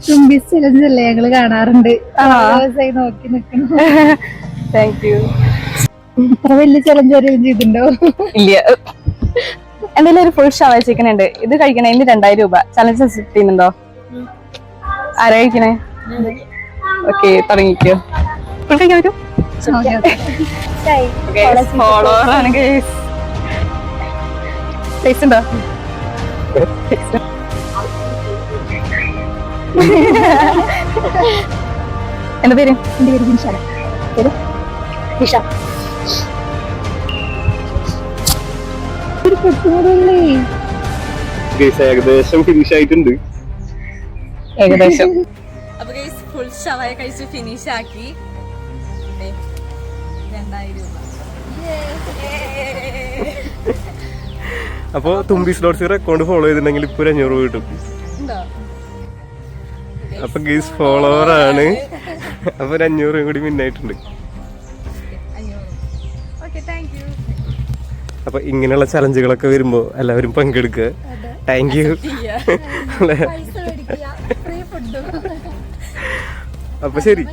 തുമ്പീസ് challenge അല്ലേ ഞങ്ങള് കാണാറുണ്ട്. ദിവസമായി നോക്കി നിൽക്കുന്നു. Thank you. ഇത്ര വലിയ ചലഞ്ച് അറിയാൻ ചെയ്തിട്ടുണ്ടോ? ഇല്ല. എന്തെങ്കിലും ഒരു ഫുൾ ഷവായ ചിക്കൻ ഉണ്ട്, ഇത് കഴിക്കണേന് 2000 രൂപ. ചലഞ്ച് അക്സെപ്റ്റ് ചെയ്യുന്നുണ്ടോ? ആരാ കഴിക്കണേ? ഓക്കെ, തുടങ്ങിക്കോ. ഫുൾ കഴിക്കാൻ പറ്റും. ഫോളോവർ ആണ് ഗൈസ്. ടേസ്റ്റ് ഉണ്ടോ? എന്താ പേര്? എന്റെ പേര് ജിൻഷാന. പേര് നിഷ. ഒരു പൊട്ടുകൂടല്ലേ? ഏകദേശം ഫിനിഷ് ആയിട്ടുണ്ട്. ഏകദേശം. അപ്പൊ ഗൈസ് ഫുൾ ഷവായ കഴിച്ച് ഫിനിഷ് ആക്കി. 2000 രൂപ. അപ്പൊ തുമ്പി സ്ലോട്ട്സ് അക്കൗണ്ട് ഫോളോ ചെയ്തിട്ടുണ്ടെങ്കിൽ ഇപ്പൊ 500 രൂപ കിട്ടും. അപ്പൊ ഗൈസ് ഫോളോവർ ആണ്. അപ്പൊ 500 രൂപ കൂടി മിന്നായിട്ടുണ്ട്. അപ്പൊ ഇങ്ങനെയുള്ള ചലഞ്ചുകളൊക്കെ വരുമ്പോ എല്ലാവരും പങ്കെടുക്കുക. Thank you. അപ്പൊ ശരി.